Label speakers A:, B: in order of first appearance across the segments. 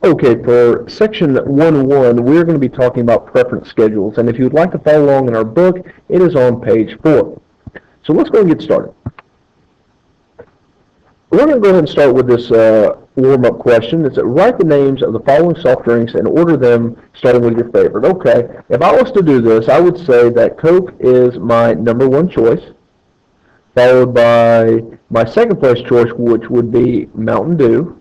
A: Okay, for section 1.1, we're going to be talking about preference schedules, and if you would like to follow along in our book, it is on page 4. So let's go and get started. We're going to go ahead and start with this warm-up question. It's write the names of the following soft drinks and order them starting with your favorite. Okay, if I was to do this, I would say that Coke is my number one choice, followed by my second place choice, which would be Mountain Dew.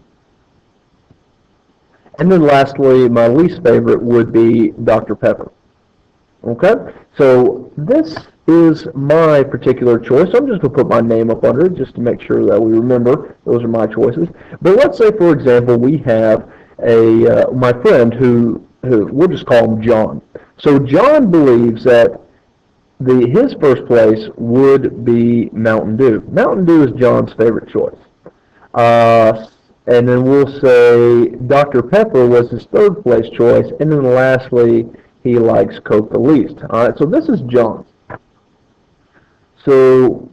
A: And then lastly, my least favorite would be Dr. Pepper. Okay? So this is my particular choice. I'm just going to put my name up under it just to make sure that we remember those are my choices. But let's say, for example, we have my friend who we'll just call him John. So John believes that his first place would be Mountain Dew. Mountain Dew is John's favorite choice. And then we'll say Dr. Pepper was his third place choice, and then lastly, he likes Coke the least. All right, so this is John's. So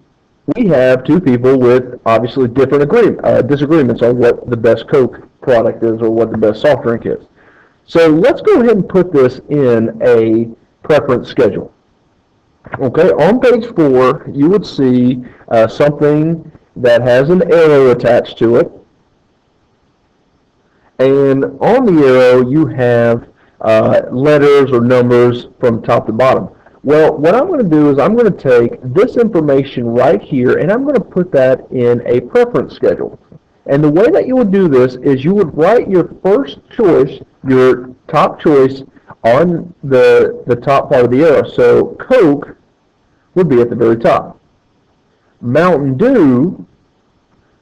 A: we have two people with obviously different disagreements on what the best Coke product is or what the best soft drink is. So let's go ahead and put this in a preference schedule. Okay, on page 4, you would see something that has an arrow attached to it. And on the arrow, you have letters or numbers from top to bottom. Well, what I'm going to do is I'm going to take this information right here, and I'm going to put that in a preference schedule. And the way that you would do this is you would write your first choice, your top choice, on the top part of the arrow. So Coke would be at the very top. Mountain Dew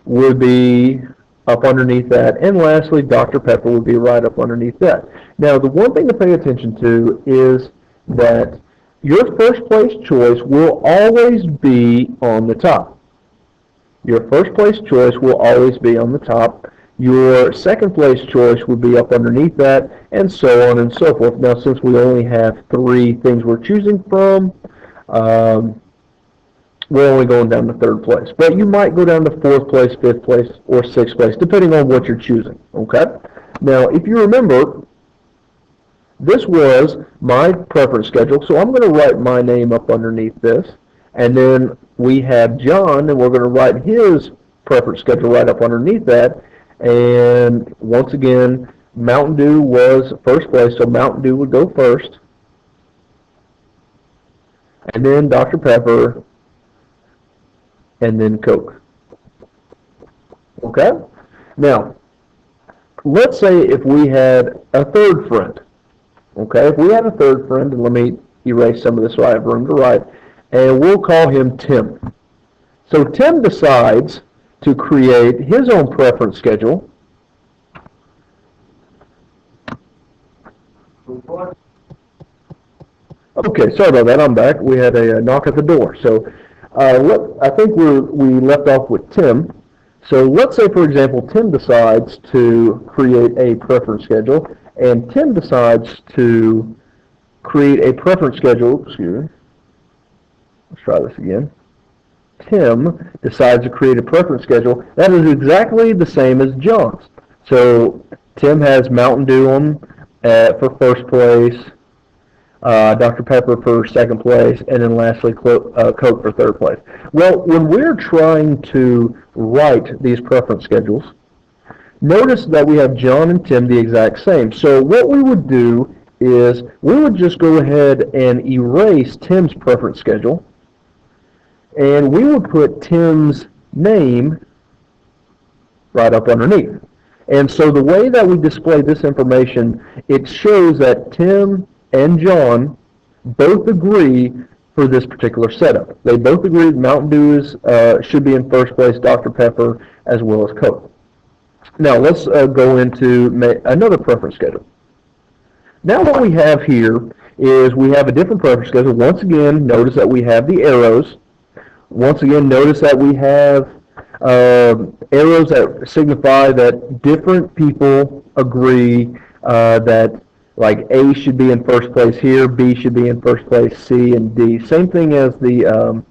A: would be up underneath that, and lastly, Dr. Pepper would be right up underneath that. Now, the one thing to pay attention to is that your first place choice will always be on the top. Your first place choice will always be on the top. Your second place choice would be up underneath that, and so on and so forth. Now, since we only have 3 things we're choosing from, we're only going down to third place. But you might go down to fourth place, fifth place, or sixth place, depending on what you're choosing. Okay? Now, if you remember, this was my preference schedule, so I'm going to write my name up underneath this. And then we have John, and we're going to write his preference schedule right up underneath that. And once again, Mountain Dew was first place, so Mountain Dew would go first. And then Dr. Pepper, and then Coke. Okay? Now, let's say if we had a third friend. Okay? If we had a third friend, and let me erase some of this so I have room to write, and we'll call him Tim. So Tim decides to create his own preference schedule. Okay, sorry about that. I'm back. We had a knock at the door. So I think we left off with Tim. So let's say, for example, Tim decides to create a preference schedule, and Tim decides to create a preference schedule. Excuse me. Let's try this again. Tim decides to create a preference schedule. That is exactly the same as John's. So Tim has Mountain Dew on for first place, Dr. Pepper for second place, and then lastly Coke for third place. Well, when we're trying to write these preference schedules, notice that we have John and Tim the exact same. So what we would do is we would just go ahead and erase Tim's preference schedule, and we would put Tim's name right up underneath. And so the way that we display this information, it shows that Tim and John both agree for this particular setup. They both agree that Mountain Dew should be in first place, Dr. Pepper, as well as Coke. Now let's go into another preference schedule. Now what we have here is we have a different preference schedule. Once again, notice that we have the arrows. Once again, notice that we have arrows that signify that different people agree that like A should be in first place here, B should be in first place, C and D. Same thing as the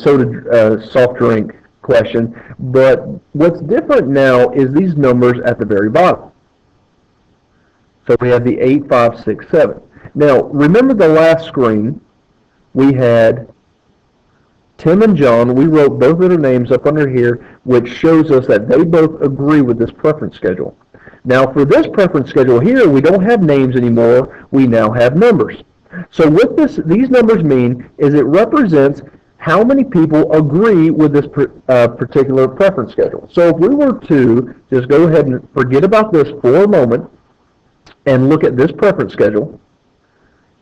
A: soda soft drink question, but what's different now is these numbers at the very bottom. So we have the 8, 5, 6, 7. Now, remember the last screen, we had Tim and John. We wrote both of their names up under here, which shows us that they both agree with this preference schedule. Now, for this preference schedule here, we don't have names anymore. We now have numbers. So what these numbers mean is it represents how many people agree with this particular preference schedule. So if we were to just go ahead and forget about this for a moment and look at this preference schedule,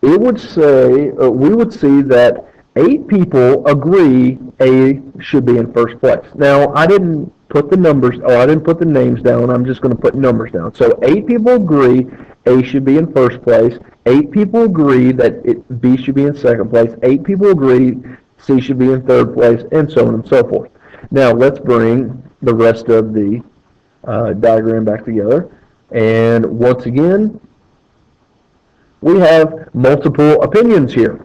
A: it would say, we would see that 8 people agree A should be in first place. Now, I didn't put the numbers, I didn't put the names down. I'm just going to put numbers down. So 8 people agree A should be in first place. 8 people agree that B should be in second place. 8 people agree C should be in third place, and so on and so forth. Now, let's bring the rest of the diagram back together. And once again, we have multiple opinions here.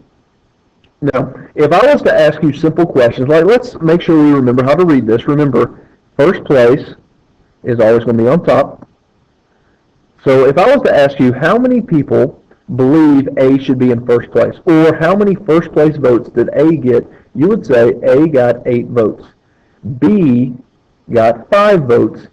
A: Now, if I was to ask you simple questions, like let's make sure we remember how to read this. Remember, first place is always going to be on top. So if I was to ask you how many people believe A should be in first place, or how many first place votes did A get, you would say A got 8 votes, B got 5 votes,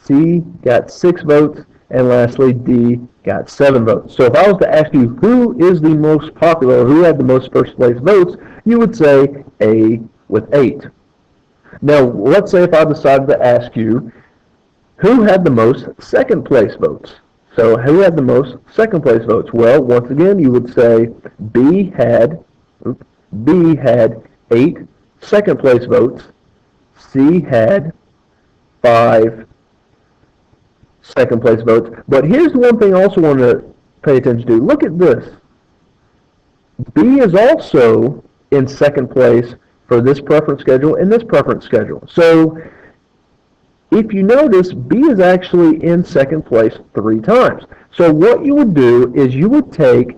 A: C got 6 votes, and lastly D got 7 votes. So if I was to ask you who is the most popular, or who had the most first place votes, you would say A with 8. Now let's say if I decided to ask you who had the most second place votes. So who had the most second place votes? Well, once again, you would say B had 8 second place votes. C had 5 second place votes. But here's the one thing I also want to pay attention to. Look at this. B is also in second place for this preference schedule and this preference schedule. So if you notice, B is actually in second place 3 times. So what you would do is you would take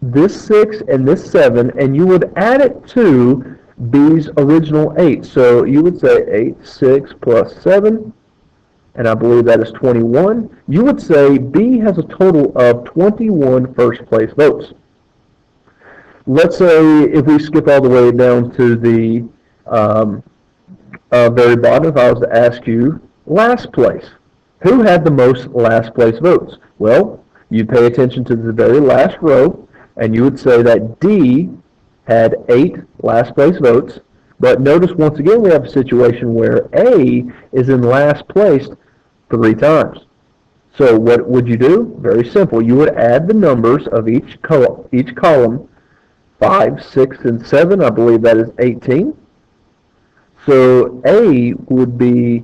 A: this 6 and this 7 and you would add it to B's original 8. So you would say 8, 6 plus 7, and I believe that is 21. You would say B has a total of 21 first place votes. Let's say if we skip all the way down to the very bottom, if I was to ask you last place, who had the most last place votes? Well, you pay attention to the very last row, and you would say that D had 8 last place votes. But notice once again we have a situation where A is in last place 3 times. So what would you do? Very simple. You would add the numbers of each column, 5, 6, and 7. I believe that is 18. So A would be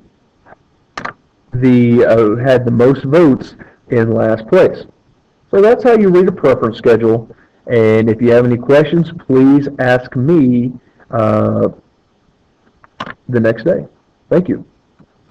A: had the most votes in last place. So that's how you read a preference schedule. And if you have any questions, please ask me the next day. Thank you.